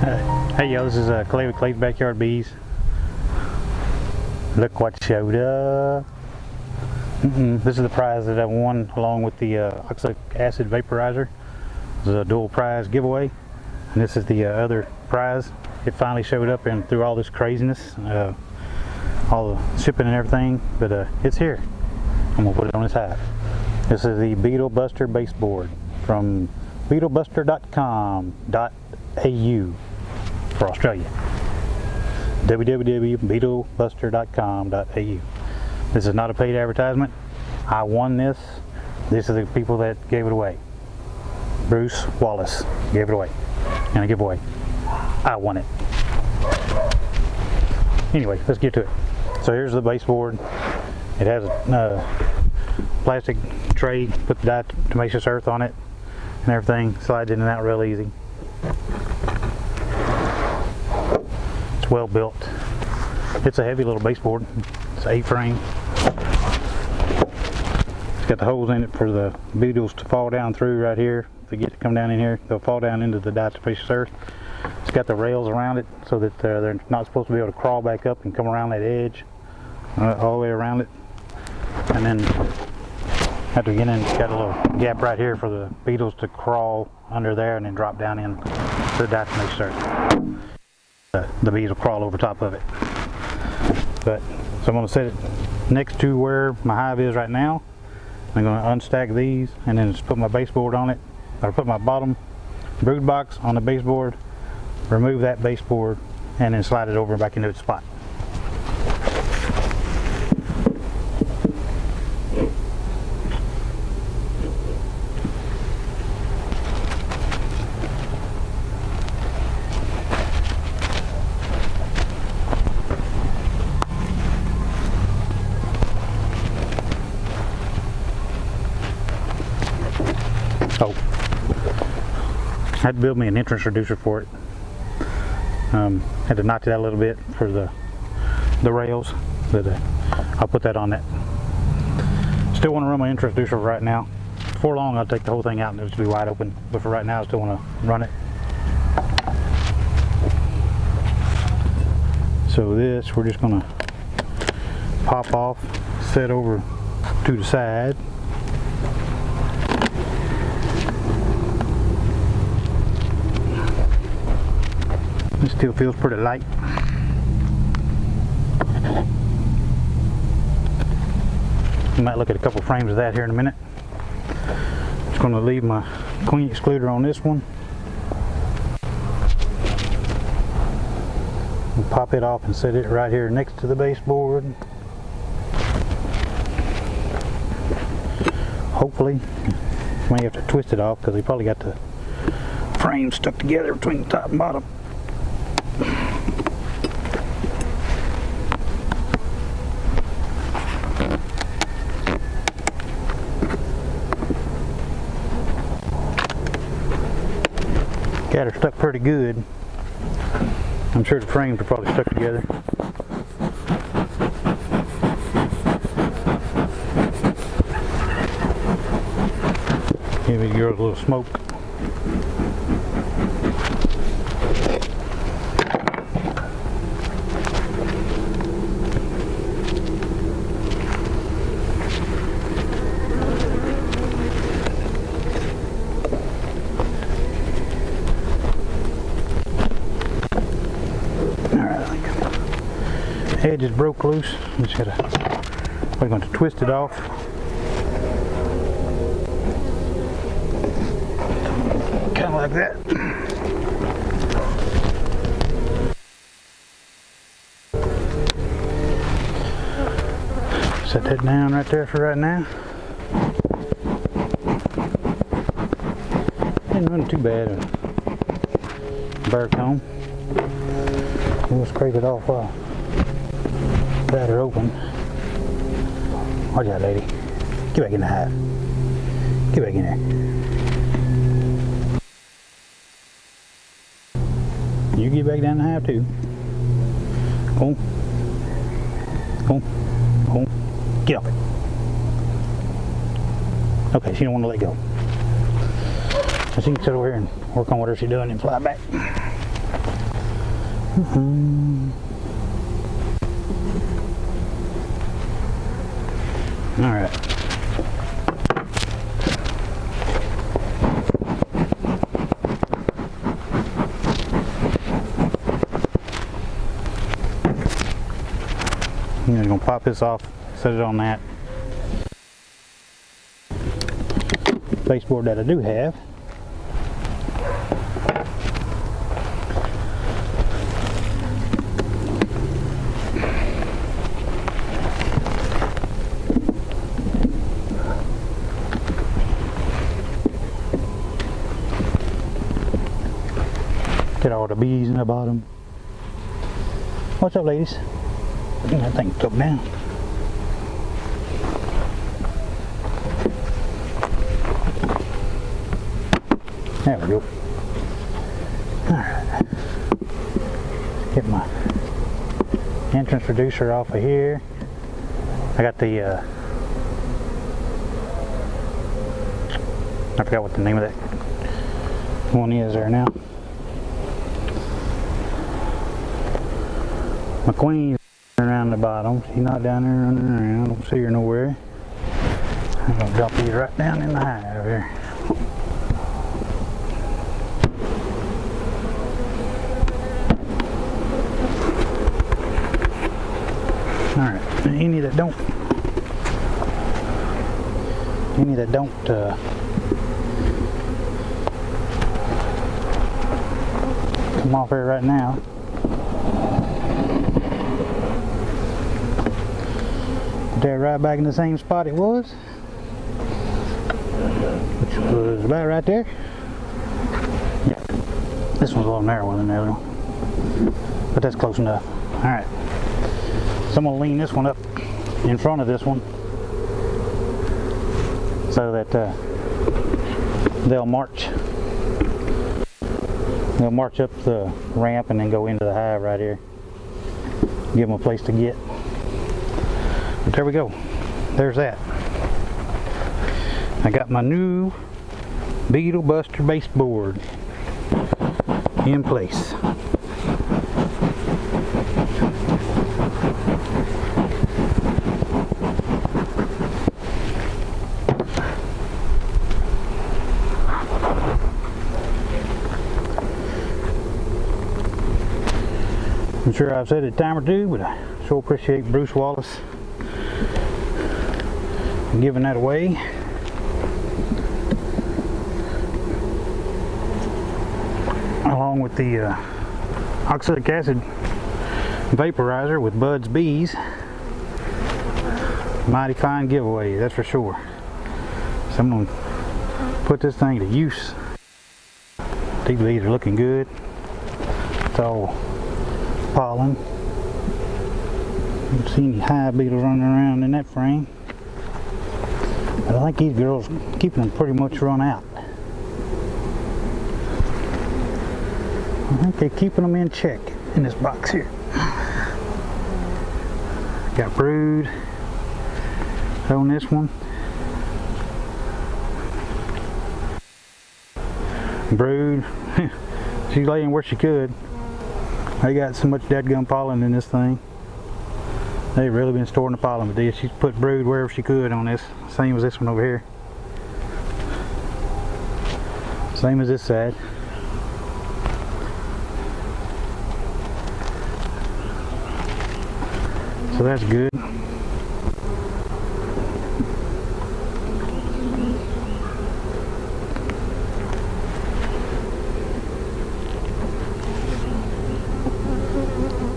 Hey yo, this is Clay with Clay's Backyard Bees. Look what showed up. This is the prize that I won along with the oxalic acid vaporizer. It was a dual prize giveaway, and this is the other prize. It finally showed up and through all this craziness, all the shipping and everything, but it's here. I'm gonna put it on his hive. This is the Beetle Buster Basebord from beetlebuster.com.au for Australia. www.beetlebuster.com.au. This is not a paid advertisement. I won this. This is the people that gave it away. Bruce Wallace gave it away in a giveaway. I won it. Anyway, let's get to it. So here's the baseboard. It has a plastic tray, put the diatomaceous earth on it and everything, slides in and out real easy. It's well built. It's a heavy little baseboard. It's 8 frame. It's got the holes in it for the beetles to fall down through right here. If they get to come down in here, they'll fall down into the diatomaceous earth. It's got the rails around it so that they're not supposed to be able to crawl back up and come around that edge all the way around it. And then after we get in, it's got a little gap right here for the beetles to crawl under there and then drop down in the diatomaceous earth. The bees will crawl over top of it. So I'm going to set it next to where my hive is right now. I'm going to unstack these and then just put my baseboard on it, or put my bottom brood box on the baseboard, remove that baseboard, and then slide it over back into its spot. Oh, I had to build me an entrance reducer for it. Had to knock it out a little bit for the rails, but I'll put that on that. Still want to run my entrance reducer right now. Before long, I'll take the whole thing out and it'll just be wide open. But for right now, I still want to run it. So this, we're just going to pop off, set over to the side. It still feels pretty light. I might look at a couple frames of that here in a minute. Just going to leave my queen excluder on this one. And pop it off and set it right here next to the baseboard. Hopefully, may have to twist it off because we probably got the frame stuck together between the top and bottom. Got her stuck pretty good. I'm sure the frames are probably stuck together. Give these girls a little smoke. Edge is broke loose. We're going to twist it off. Kind of like that. Set that down right there for right now. Didn't run too bad. A burr comb. We'll scrape it off while that are open. Watch out, lady. Get back in the hive. Get back in there. You get back down the hive too. Go on. Go on. Go on. Get off it. Okay, she don't want to let go. So she can sit over here and work on whatever she's doing and fly back. All right. I'm just gonna pop this off, set it on that baseboard that I do have. Get all the bees in the bottom. What's up, ladies? I think that thing took down. There we go. Alright. Get my entrance reducer off of here. I got the I forgot what the name of that one is there now. McQueen's around the bottom. She's not down there running around. I don't see her nowhere. I'm gonna drop these right down in the hive here. Alright, any that don't come off here right now, put that right back in the same spot it was, which was about right there. Yeah, this one's a little narrower than the other one, but that's close enough. Alright, so I'm going to lean this one up in front of this one so that they'll march up the ramp and then go into the hive right here. Give them a place to get. But there we go. There's that. I got my new Beetle Buster Basebord in place. I'm sure I've said it a time or two, but I so appreciate Bruce Wallace giving that away. Along with the oxalic acid vaporizer with Bud's Bees. Mighty fine giveaway, that's for sure. So I'm going to put this thing to use. These bees are looking good. It's all pollen. Don't see any hive beetles running around in that frame. But I think these girls are keeping them pretty much run out. I think they're keeping them in check in this box here. Got brood on this one. Brood. She's laying where she could. They got so much dadgum pollen in this thing. They've really been storing the pollen with this. She's put brood wherever she could on this. Same as this one over here. Same as this side. So that's good.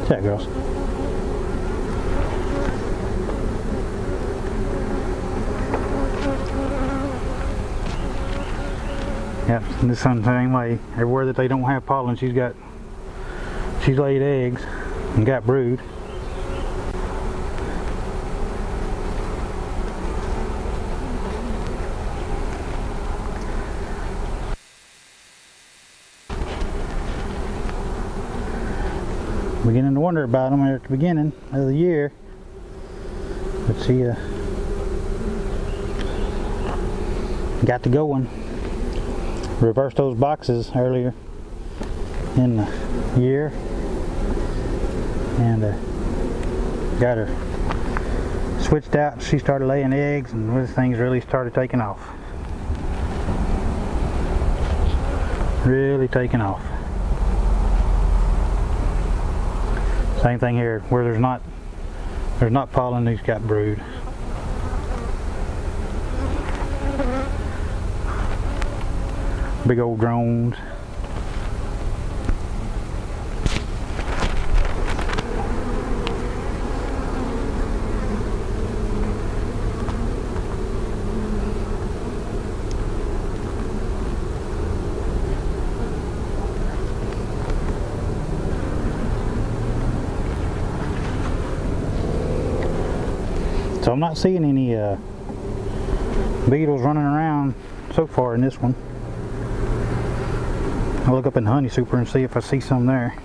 Yeah, girls. Yep, and this one same way. Everywhere that they don't have pollen, she's laid eggs and got brood. Beginning to wonder about them at the beginning of the year. But she got to going. Reversed those boxes earlier in the year. and got her switched out. She started laying eggs, and this thing's really started taking off. Really taking off. Same thing here, where there's not pollen, these got brood. Big old drones. So I'm not seeing any beetles running around so far in this one. I'll look up in the honey super and see if I see some there.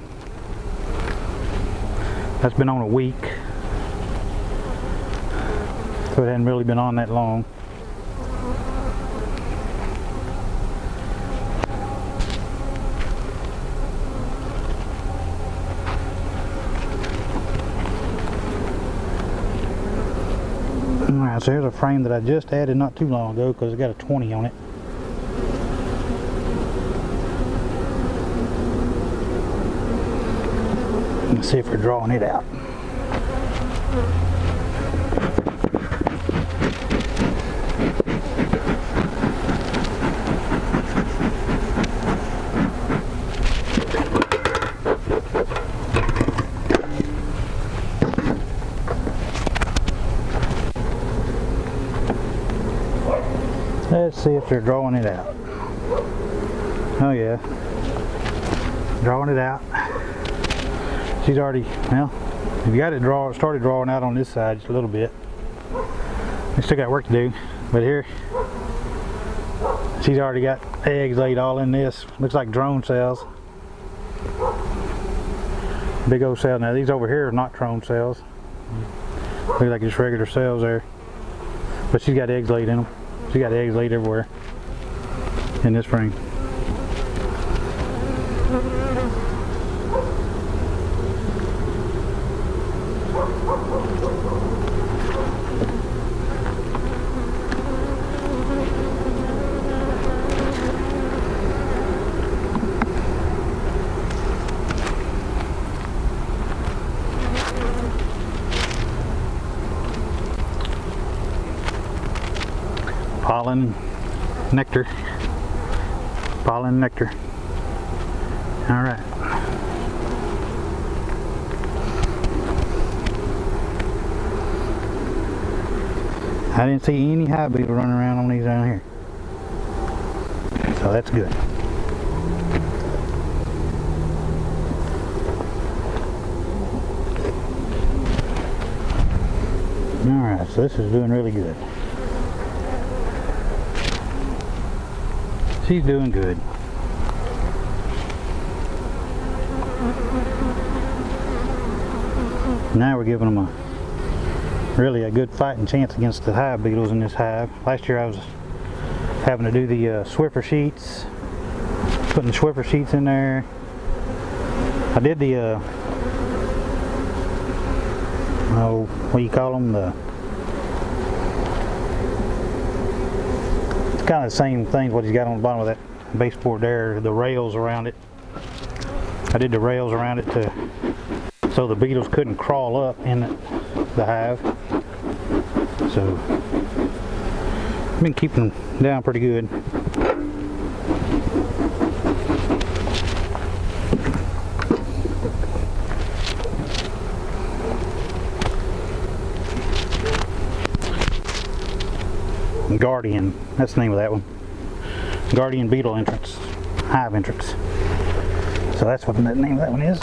That's been on a week, so it hadn't really been on that long. Alright, so here's a frame that I just added not too long ago because it got a 20 on it. Let's see if we're drawing it out. Let's see if they're drawing it out. Oh yeah, drawing it out. She's already, well, you got it started drawing out on this side just a little bit. We still got work to do, but here, she's already got eggs laid all in this. Looks like drone cells. Big old cell. Now these over here are not drone cells. Look like just regular cells there. But she's got eggs laid in them. She got eggs laid everywhere in this frame. Pollen, nectar. Pollen, nectar. All right. I didn't see any hive beetle running around on these down here, so that's good. All right, so this is doing really good. She's doing good. Now we're giving them really a good fighting chance against the hive beetles in this hive. Last year I was having to do the Swiffer sheets, putting the Swiffer sheets in there. I did the oh, what do you call them? It's kind of the same thing what he's got on the bottom of that baseboard there, the rails around it. I did the rails around it so the beetles couldn't crawl up in the hive. So I've been keeping them down pretty good. Guardian, that's the name of that one. Guardian beetle entrance, hive entrance. So that's what the name of that one is.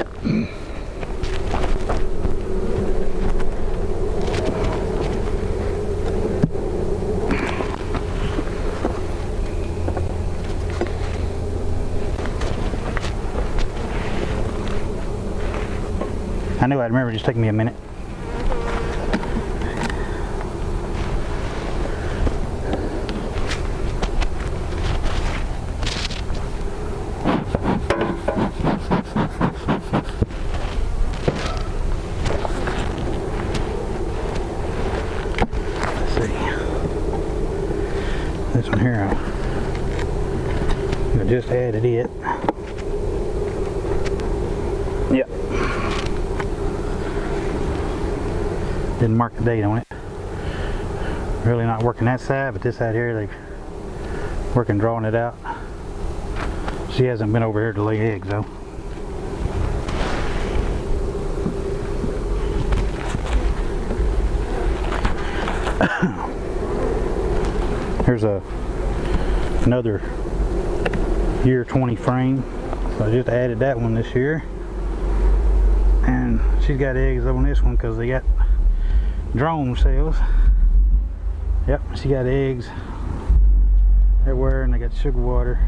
I knew I'd remember, just taking me a minute. This one here, I just added it. Yep. Didn't mark the date on it. Really not working that side, but this side here, they're working drawing it out. She hasn't been over here to lay eggs though. Here's another year 20 frame. So I just added that one this year. And she's got eggs on this one because they got drone cells. Yep, she got eggs everywhere, and they got sugar water.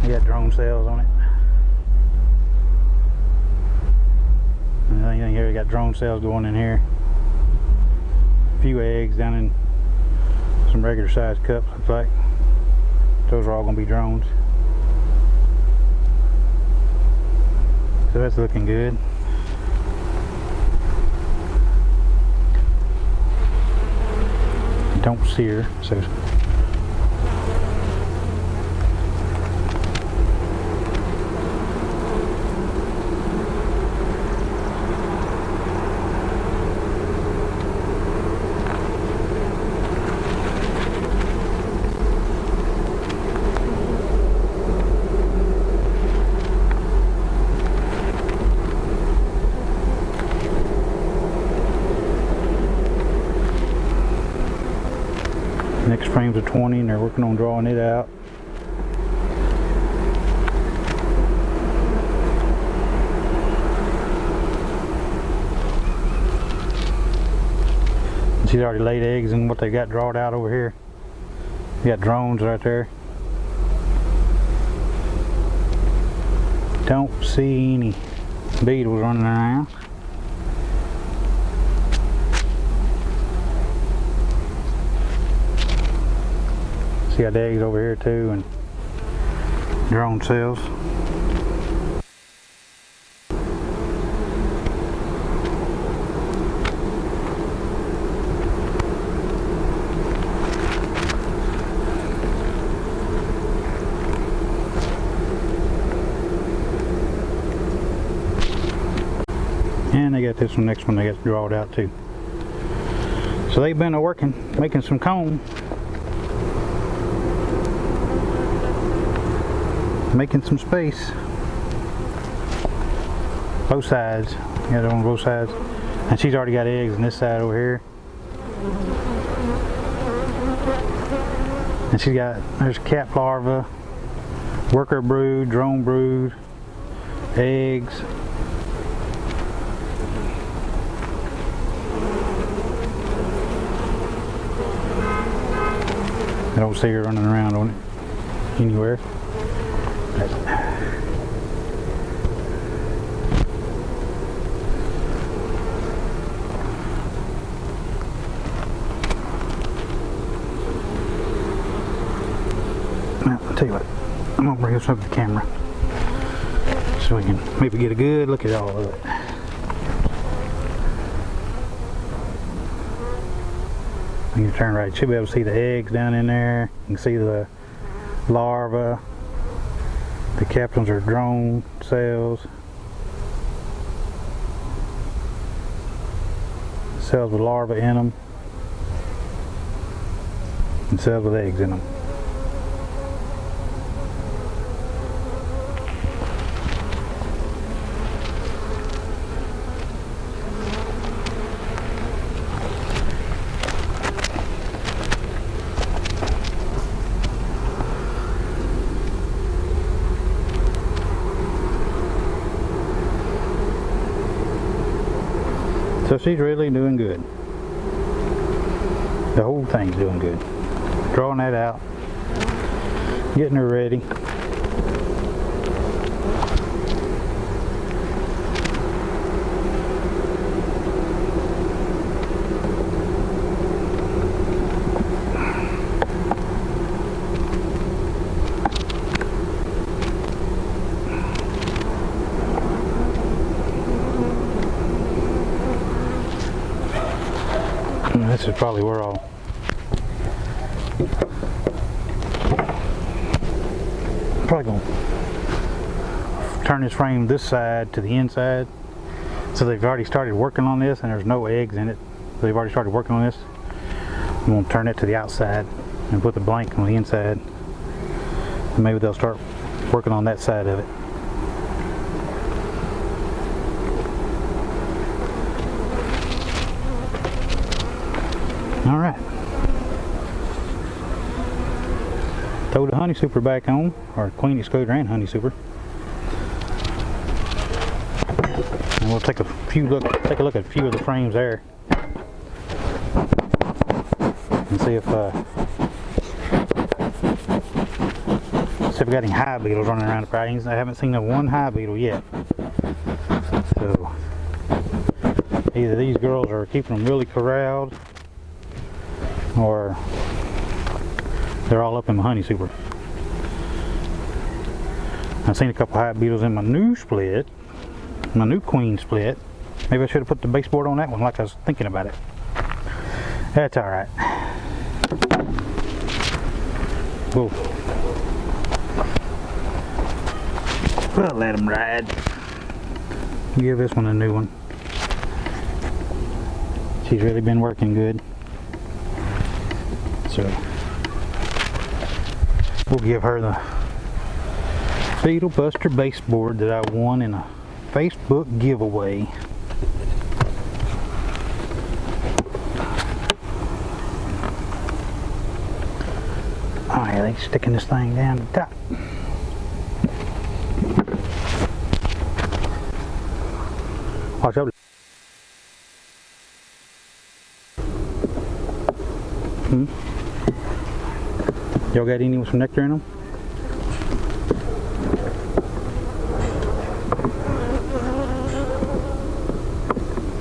They got drone cells on it. And anything here, they got drone cells going in here. A few eggs down in some regular sized cups, looks like. Those are all going to be drones. So that's looking good. Don't see her, so next frame's a 20 and they're working on drawing it out. She's already laid eggs in what they got drawed out over here. You got drones right there. Don't see any beetles running around. She got eggs over here too, and drone cells. And they got this one, next one they got drawed out too. So they've been working, making some comb. Making some space. Both sides. You got it on both sides. And she's already got eggs on this side over here. And she's got, there's cap larva, worker brood, drone brood, eggs. I don't see her running around on it anywhere. I'll tell you what, I'm gonna bring this up to the camera so we can maybe get a good look at all of it. When you turn right, you should be able to see the eggs down in there. You can see the larva. The captains are drone cells. Cells with larvae in them. And cells with eggs in them. So she's really doing good. The whole thing's doing good. Drawing that out, getting her ready. This is probably where I'll Probably gonna turn this frame this side to the inside. So they've already started working on this, and there's no eggs in it. They've already started working on this. I'm gonna turn it to the outside and put the blank on the inside. And maybe they'll start working on that side of it. All right. Throw the honey super back on, or queen excluder and honey super. And we'll take a look at a few of the frames there and see if we got any high beetles running around the property. I haven't seen one high beetle yet. So either these girls are keeping them really corralled, or they're all up in my honey super. I've seen a couple high beetles in my new split. My new queen split. Maybe I should have put the baseboard on that one like I was thinking about it. That's alright. Whoa. We'll let them ride. Give this one a new one. She's really been working good. So we'll give her the Beetle Buster Baseboard that I won in a Facebook giveaway. Alright, I think sticking this thing down the top. Watch out. Y'all got any with some nectar in them?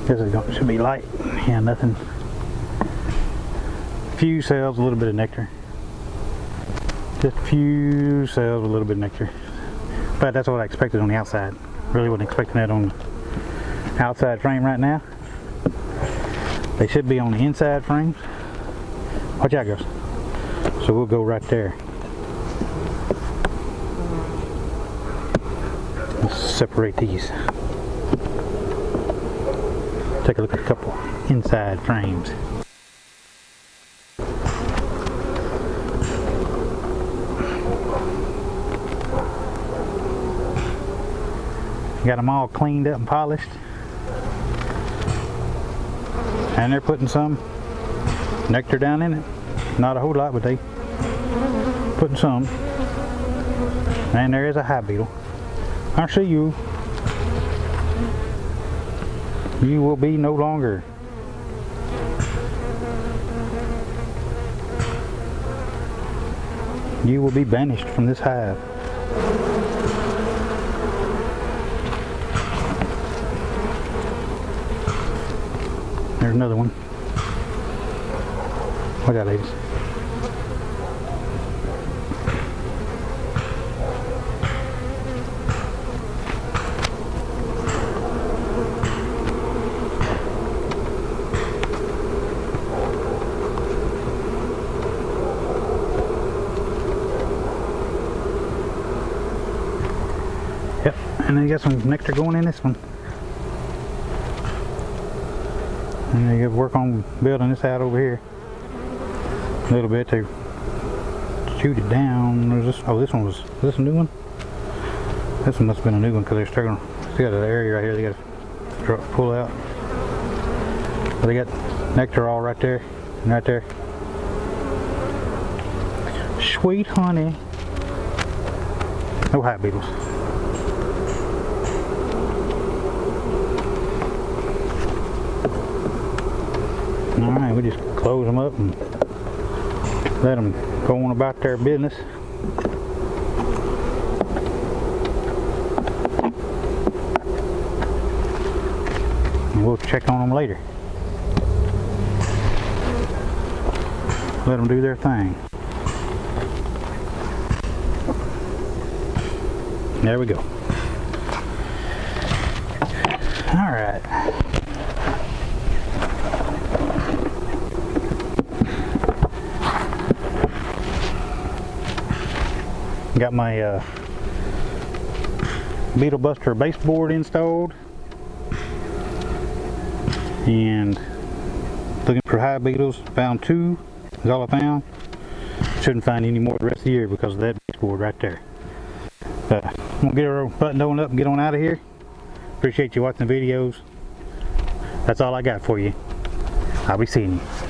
Guess it should be light. Yeah, nothing. Few cells, a little bit of nectar. Just a few cells, a little bit of nectar. But that's what I expected on the outside. Really wasn't expecting that on the outside frame right now. They should be on the inside frames. Watch out, girls. So we'll go right there. Let's separate these. Take a look at a couple inside frames. Got them all cleaned up and polished. And they're putting some nectar down in it. Not a whole lot, but they putting some. And there is a high beetle. I see you. You will be no longer. You will be banished from this hive. There's another one. Watch out, ladies. Yep, and then you got some nectar going in this one. And then you got to work on building this out over here a little bit to shoot it down. There's this, oh, this one was this a new one? This one must have been a new one because they're struggling. They got an area right here they got to pull out. But they got nectar all right there and right there. Sweet honey. No high beetles. Alright, we just close them up and let them go on about their business. And we'll check on them later. Let them do their thing. There we go. Alright. Got my Beetle Buster Basebord installed, and looking for high beetles. Found 2 is all I found. Shouldn't find any more the rest of the year because of that baseboard right there. I'm gonna get her buttoned on up and get on out of here. Appreciate you watching the videos. That's all I got for you. I'll be seeing you.